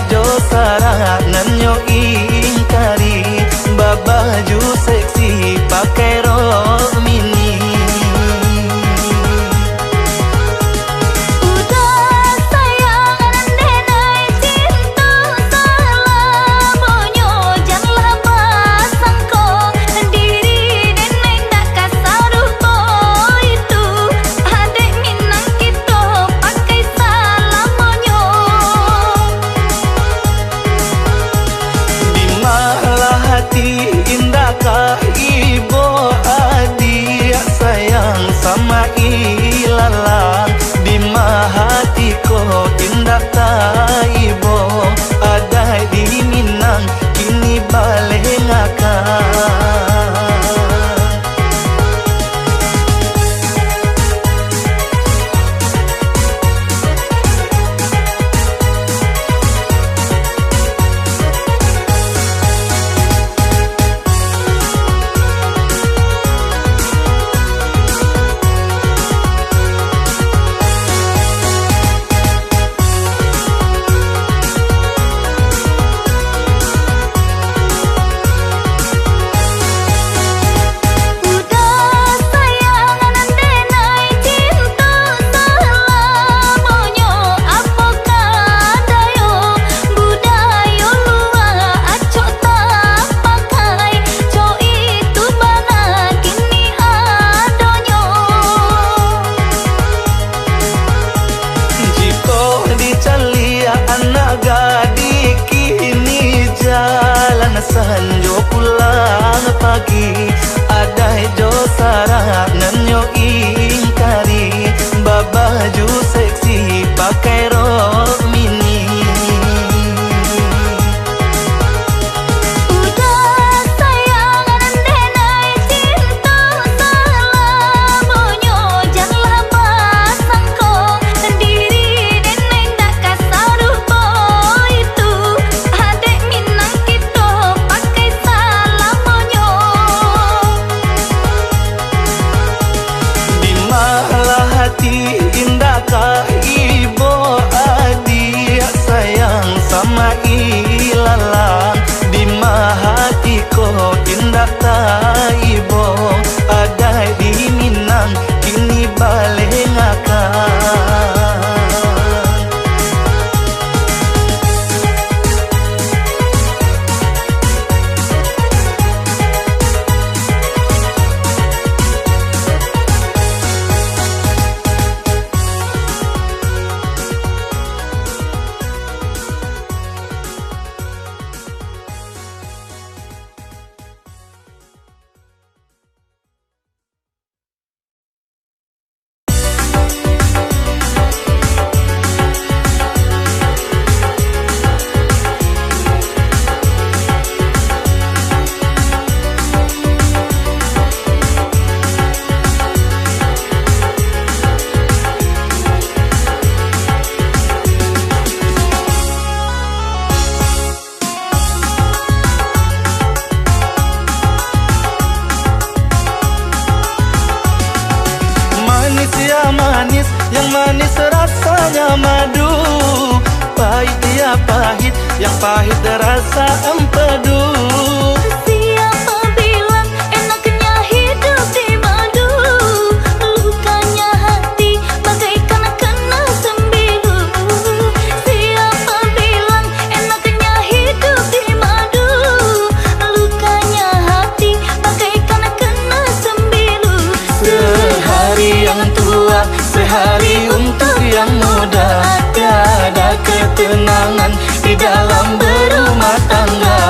jo sarangan yo ingkari, babaju seksi pakai rok mini. Indahkah ibu adik sayang sama ilalang, di hatiku indah tak ibu ada di Minang kini balik ngakak. Sanjo pulang pagi, ada jo sarangan yo ingkari, babaju seksi pakai rok mini. Indahkah ibu adik sayang sama ilalang, di hatiku indah tak ibu ada di Minang kini balik ngakak. Manis, yang manis rasanya madu, pahit ya pahit, yang pahit rasa empedu. Siapa bilang enaknya hidup di madu, lukanya hati bagaikan kena sembilu. Siapa bilang enaknya hidup di madu, lukanya hati bagaikan kena sembilu. Sehari yang tua, sehari untuk yang muda, tiada ketenangan di dalam berumah tangga.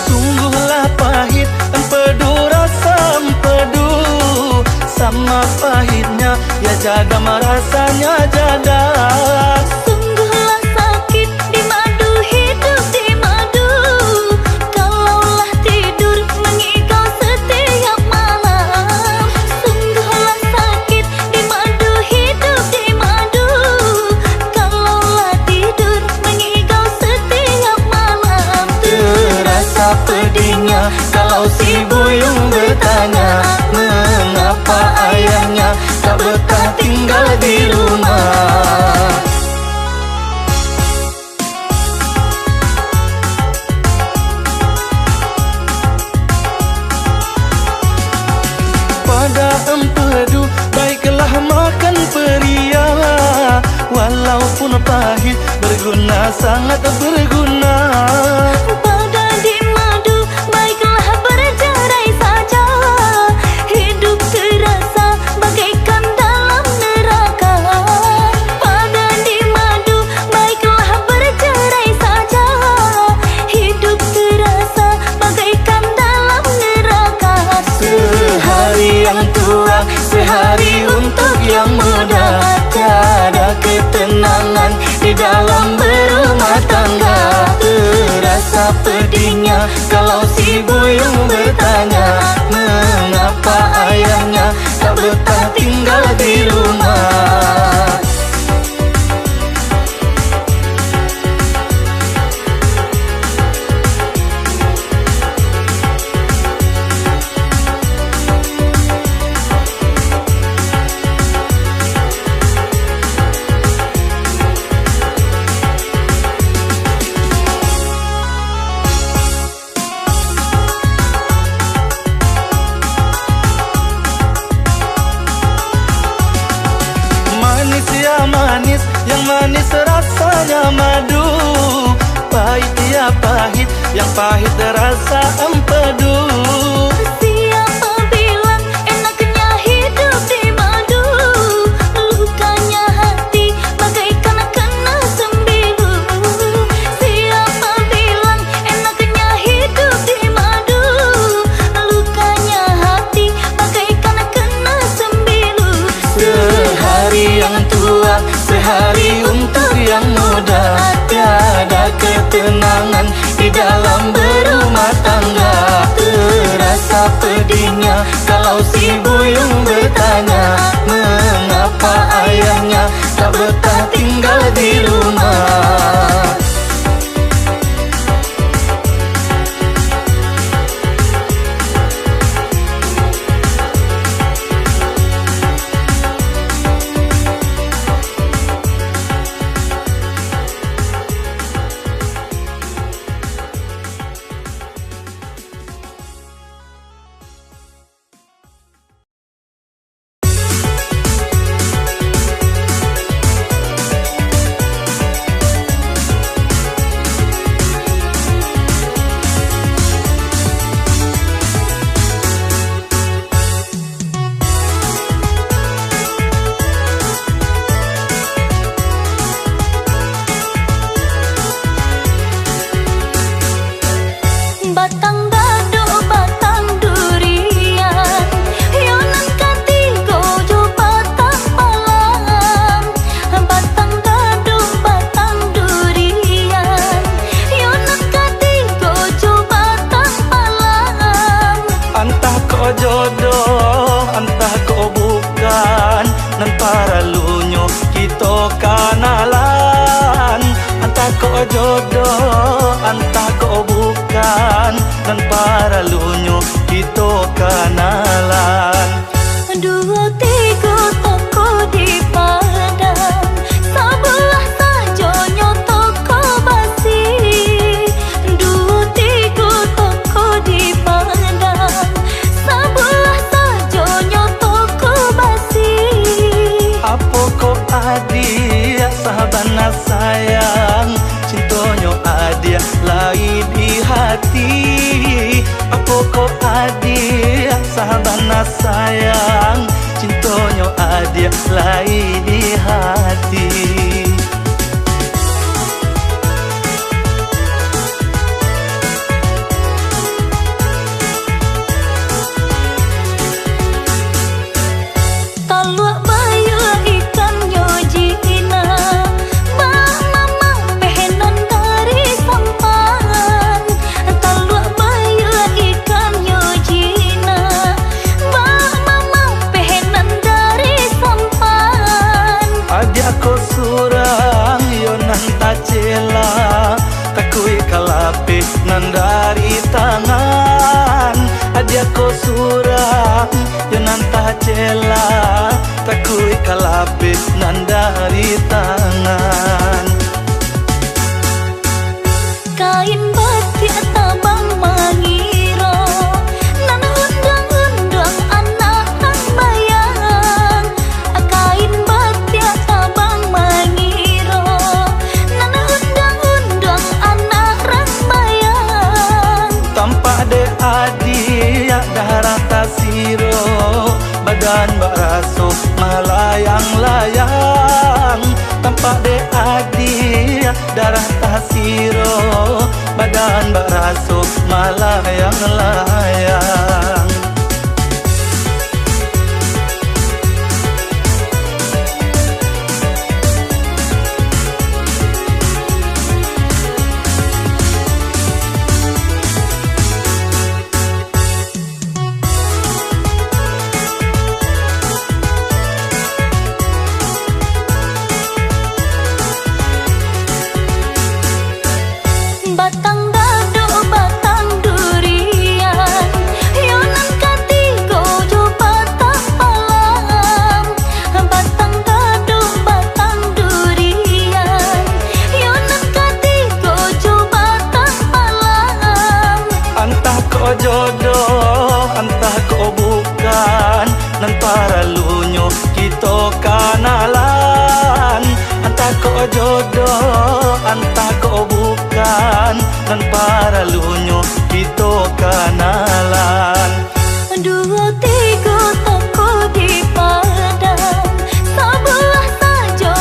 Sungguhlah pahit empedu rasa empedu, sama pahitnya ya jada rasanya jada. Pedihnya kalau si buyung sangat berguna. Pada di madu baiklah bercerai saja. Hidup terasa bagaikan dalam neraka. Pada di madu baiklah bercerai saja. Hidup terasa bagaikan dalam neraka. Sehari yang tua, sehari untuk yang muda. Tiada ketenangan di dalam berumah tangga. Terasa pedihnya kalau si buyung bertanya, mengapa ayahnya tak betah tinggal di rumah. Manis, yang manis rasanya madu. Pahit ya pahit, yang pahit rasa empedu. Siapa bilang enaknya hidup di madu? Lukanya hati bagaikan kena sembilu. Siapa bilang enaknya hidup di madu? Lukanya hati bagaikan kena sembilu. Sehari yang tua, sehari untuk yang muda. Tiada ketenangan di dalam berumah tangga. Terasa pedihnya kalau si buyung bertanya, mengapa ayahnya tak betah tinggal di rumah. Batang dadu, batang durian, yonan kati gojo batang palang. Batang dadu, batang durian, yonan kati gojo batang palang. Entah kau jodoh, entah kau bukan, nan paralunyo kita kanalan. Entah kau jodoh, entah kau bukan, dan paralunyo kita kanalan. Dua tiga toko di Padang, sebelah sajonyo toko basi. Dua tiga toko di Padang, sebelah sajonyo toko basi. Apa kau adia sahabana sayang, cintonyo adia lai di hati. Apa kau adia sahabana sayang, cintonyo adia lai di hati. Talua bayu ikan nyojina, bak mama pehenan dari sampan. Talua bayu ikan nyojina, bak mama pehenan dari sampan. Adia ko surang yonan tacela, takui kalape nan dari tangan. Adia ko surang yonan tacela, takui kalape nan dari tangan. Kain batik tabang mangiro, nan undang-undang anak nang bayang. Kain batik tabang mangiro, nan undang melayang-layang. Batang dadu batang durian, yonan katigo jo batang palang. Batang dadu batang durian, yonan katigo jo batang palang. Entah kau jodoh, entah kau bukan, nan para lunyo kita kanalan. Entah kau jodoh, entah kau bukan, nan para lunyo kita kanalan. Dua tiga toko di Padang, sebelah saja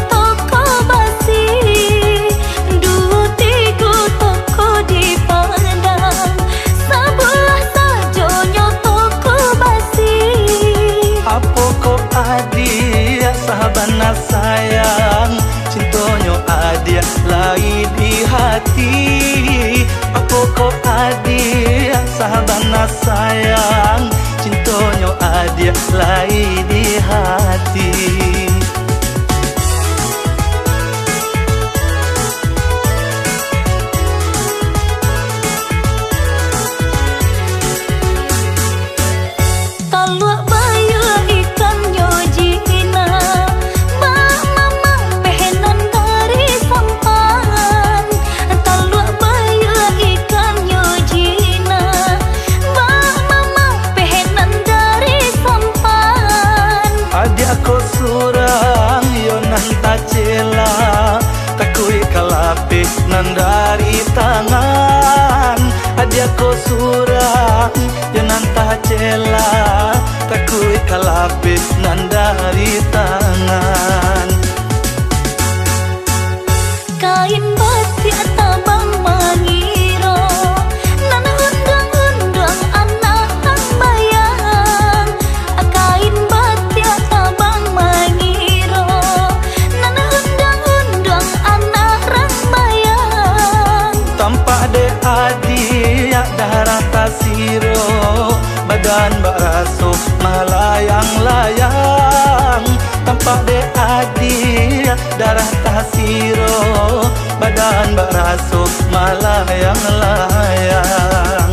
toko basi. Dua tiga toko di Padang, sebelah saja toko basi. Apa kau adia sahabana sayang, cintonyo adia lai di hati. Apa kau adia sahabana sayang, cintonyo adia lai di hati. Talua bayu ikan nyojina, mama pehenan dari sampan. Talua bayu ikan nyojina, mama pehenan dari sampan. Adik aku surang yonan tacela, takui kalape nan dari tangan. Adik aku surang yonan tacela, takui kalape nan dari tangan. Kain batik tabang mangiro, nan undang-undang anak ang bayang. Kain batik tabang mangiro, nan undang-undang anak rang bayang. Tampak de adia darah tasiro, badan baraso melayang-layang. Tampak de adia darah tasiro, badan baraso melayang-layang.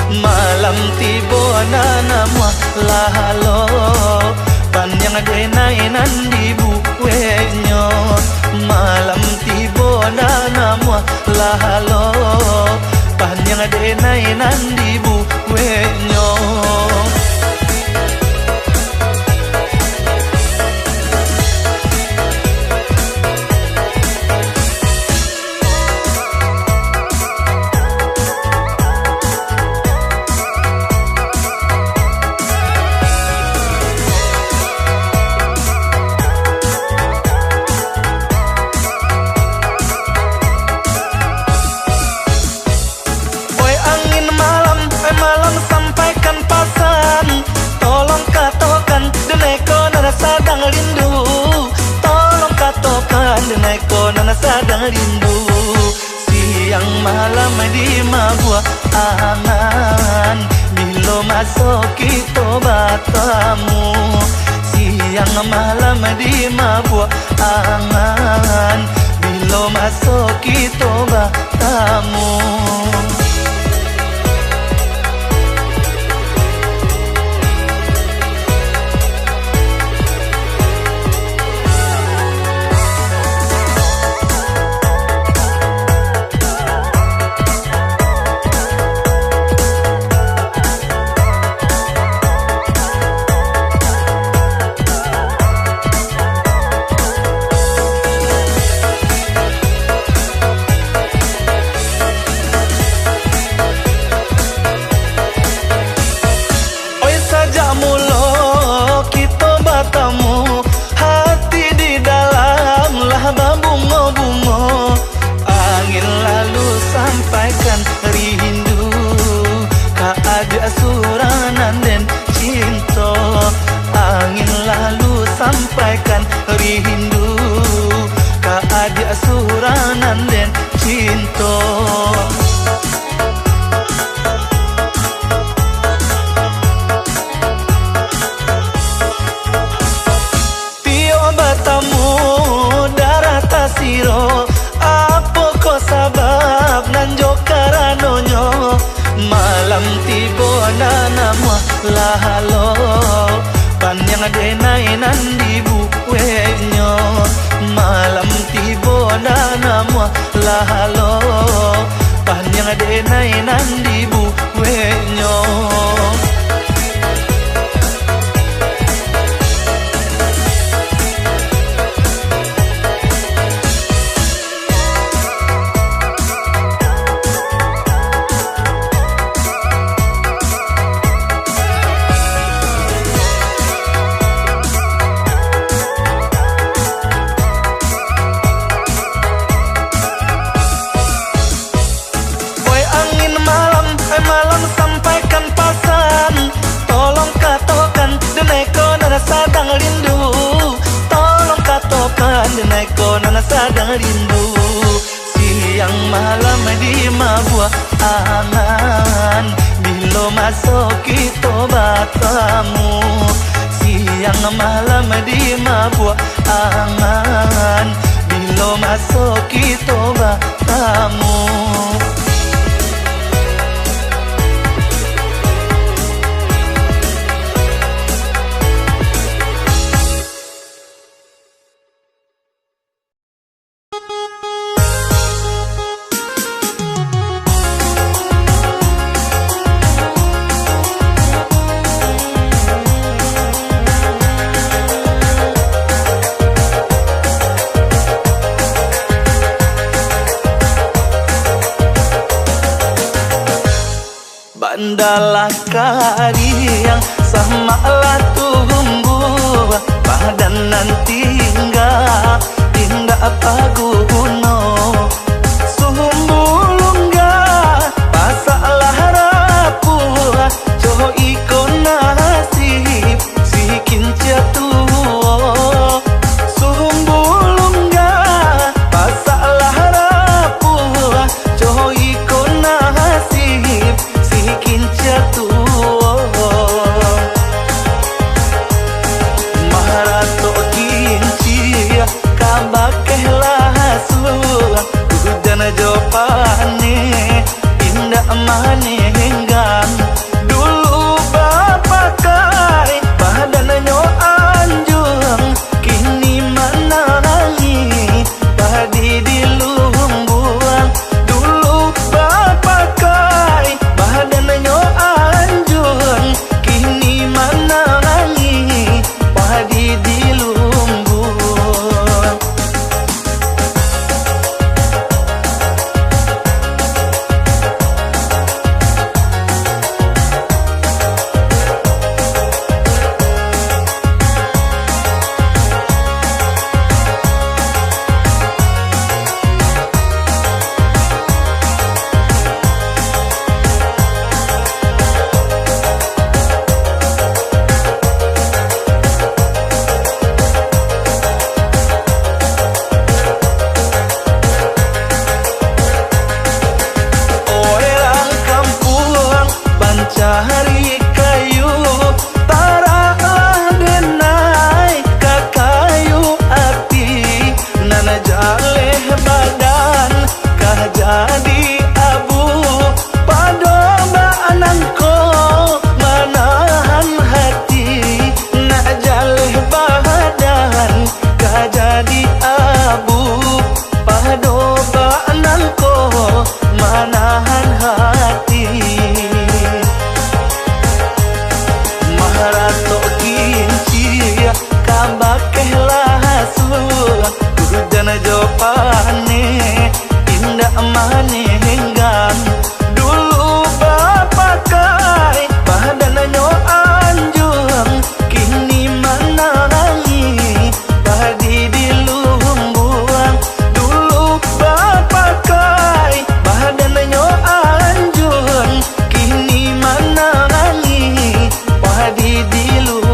Malam tiba nandi buwenyo malam tibo na namwa lahalo panjang denai nandi buwenyo. Malam sampaikan pesan, tolong katakan deneko nana sadang rindu, tolong katakan deneko nana sadang rindu. Siang malam di mabua angan, bilo masuk kita batamu. Siang malam di mabua angan, bilo masuk kita batamu. Hati di dalam lah bungo-bungo, angin lalu sampaikan rindu, keada suranan dan cinta. Angin lalu sampaikan rindu, keada suranan dan cinta. Apa ko sabab nanjo karanonyo malam tibo na nama lahalo panjang denai nandi buwenyo malam tibo na nama lahalo panjang denai nandi buwenyo. Malam sampaikan pesan, tolong katakan deneko nana sadang rindu, tolong katakan deneko nana sadang rindu. Siang malam di mabua angan, bilo masuk kita batamu. Siang malam di mabua angan, bilo masuk kita batamu. Bandalah kariang sama lah tumbuh badan nanti tinggal paguno sumbulungga pasalah rapuh coho ikon nasib sikin jatuh sumbulungga pasalah rapuh coho ikon nasib sikin jatuh maharato kinci kabakehlah suah hujan jopane indah manenggang dulu bapak kai badannya anjung king nahan hati maharato kinci kabakeh lahasu hujan jopane indah manenggan dulu bapakai badannya anjung kini manangi padi di lumbuang dulu bapakai badannya anjung kini manangi padi di lumbuang.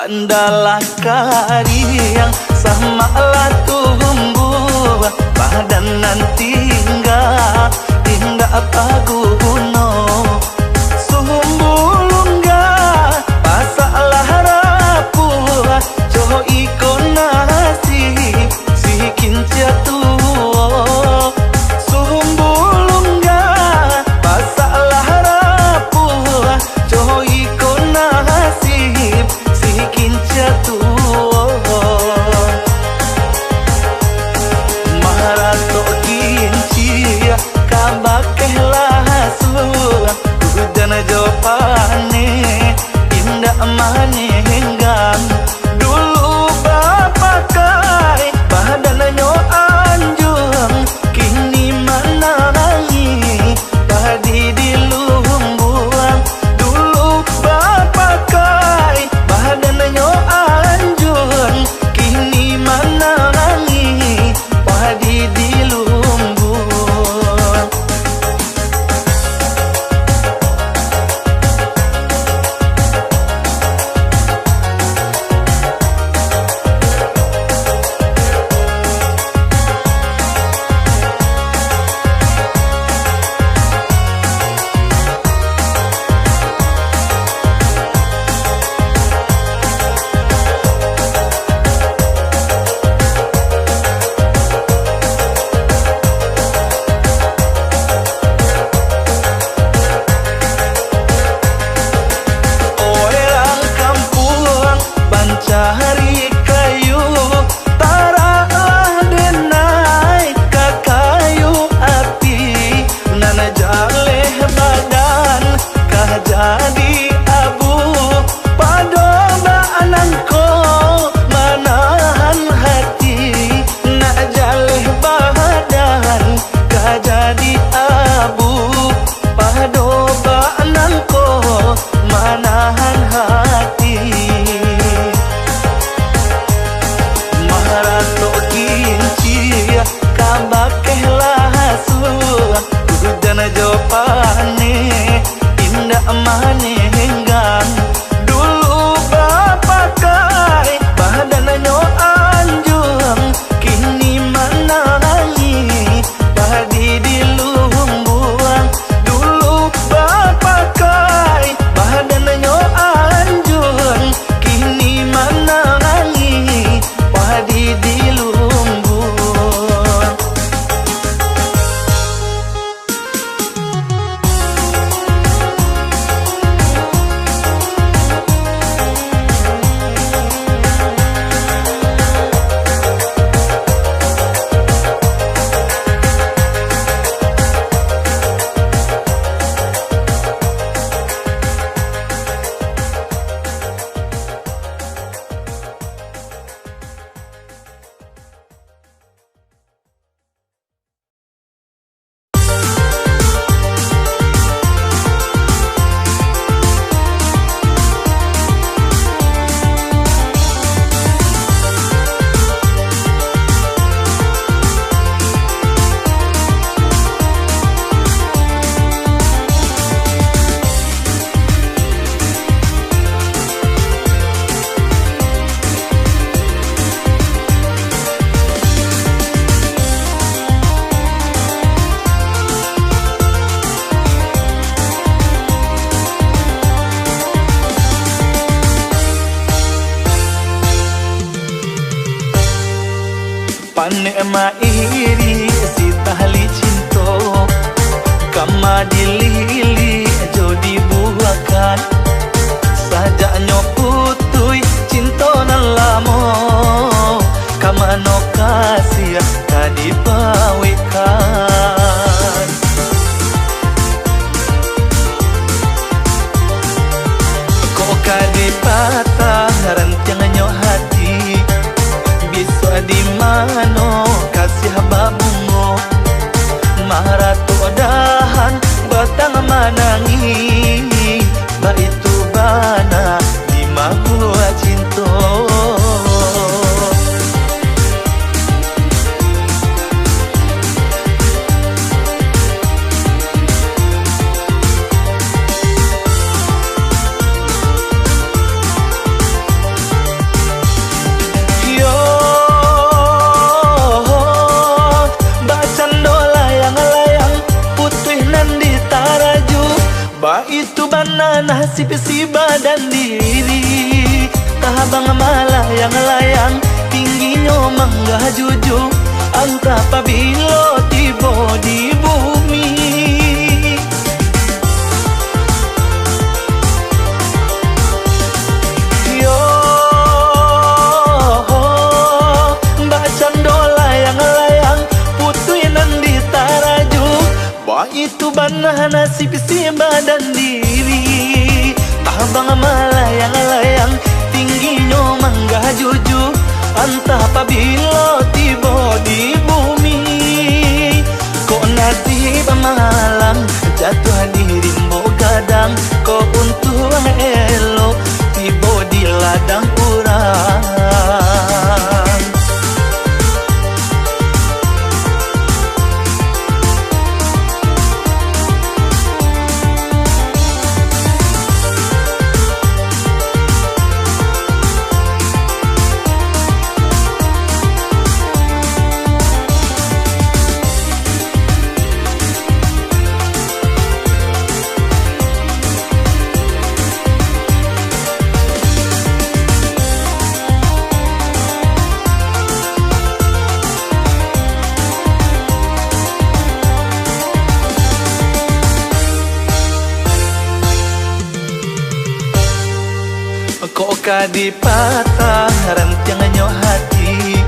Bandalah kariang sama tumbuh badan nanti hingga paguno sumbulungga pasalah rapuh coho ikon nasi si kinca tuo sumbulungga pasalah rapuh coho ikon nasi kinca tuo maharato kinci kabakeh lahasu mairi si tahli cinto kama dilili jodi buakan sajaknya putui cinto nan lamo kama no kasih kadipawikan kok kadipatah rantiangannya hati bisa di mano kasih babungo maratu dahan batang manangi ba itu bana di mahua cinto itu banana si badan diri tahabang malayang layang tingginya mangga juju anta pabilo tibo di bumi yo mbak cando layang layang putuinan di taraju ba itu banana si badan diri tabang malayang layang tingginya mangga juju antah pabilo tibo di bumi kok nasib malang jatuh diri mau gadang kok untung elo tibo di ladang urang kok kadipatah rantiangannya hati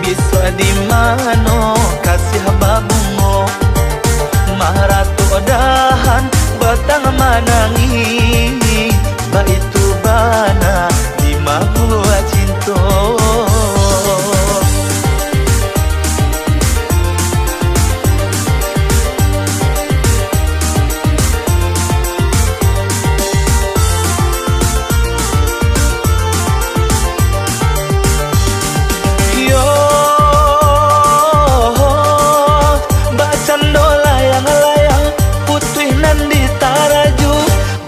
bisa di mano kasih babungo maratu dahan batang manangi ba itu bana di mahua cinto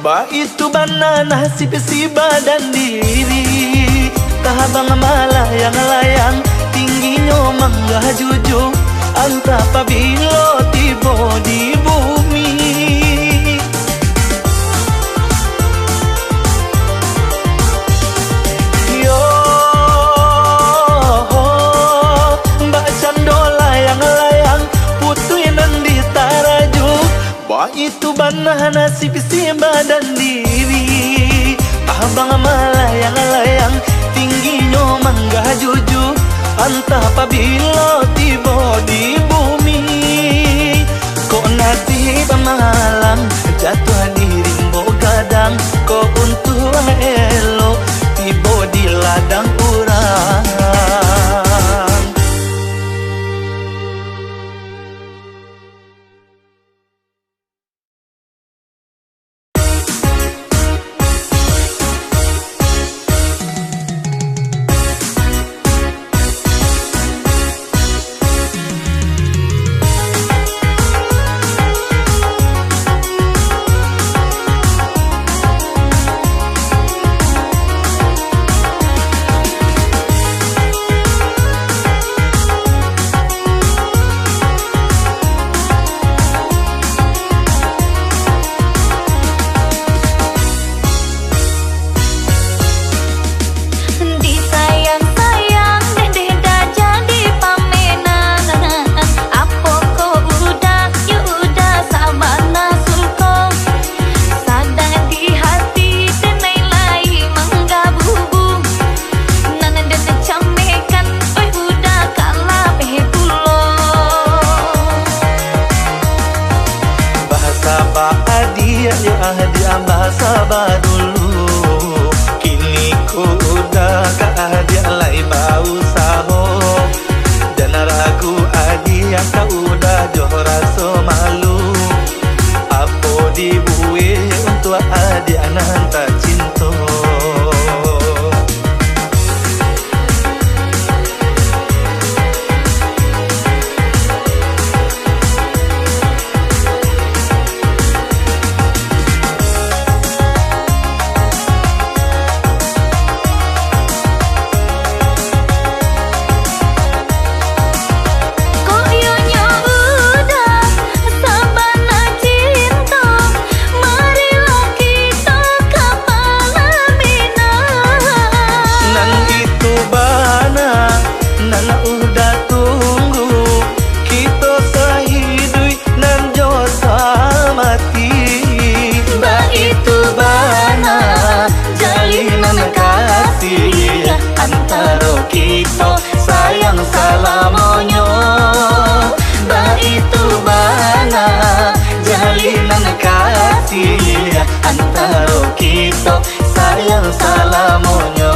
ba itu banana si badan diri tahabang malayang layang tingginya mangga juju anta pabilo tibo di bumi yo mbak cando layang layang putuinan di taraju ba itu banana si badan diri abang malayang layang tingginya mangga juju antah pabilo tibo di bumi kok nasib malang jatuh diri mau gadang kok untung elo tibo di ladang urang antara kita sayang salamonyo.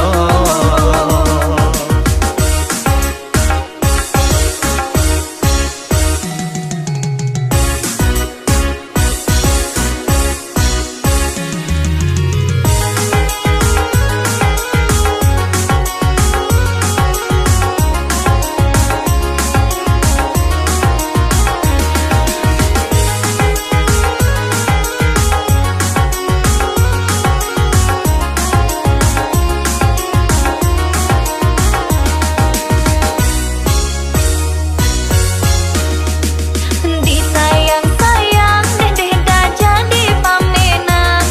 Disayang-sayang deh dah jadi pamenang.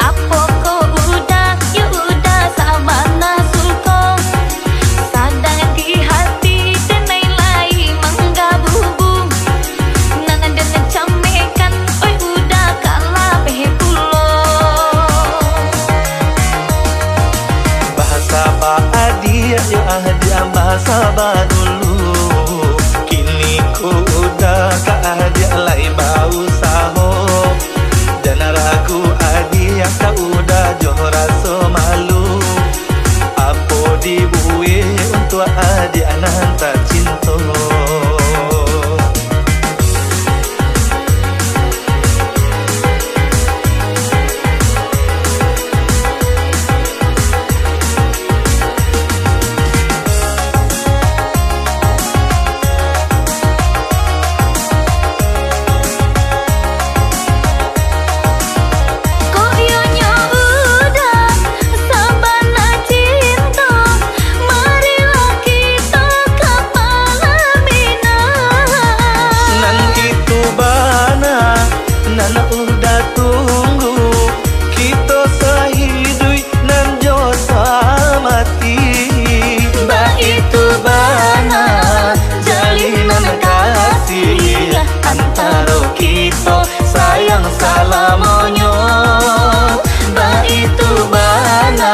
Apa ko udah, ya udah sabana suko. Sadang di hati denai lai menggabung. Nangan dan camekan, oi udah kalah pehepulo. Bahasa ba adia yo adia bahasa ba dulu. Kini ku udah ka adia lai bau saho. Dan ragu adia ka udah johor rasa malu. Apa dibuih untuk adia nan tak cinta. Koyonyo udah sabana cinta. Marilah kita ke pelaminan. Nan itu bana, nana udah tunggu. Kita sahidui nan josa mati. Ba itu bana, jalinan kasih antara kita sayang salamonyo. Ba itu bana,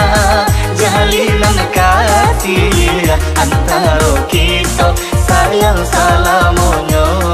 jalinan kasih antara kita sayang salamonyo.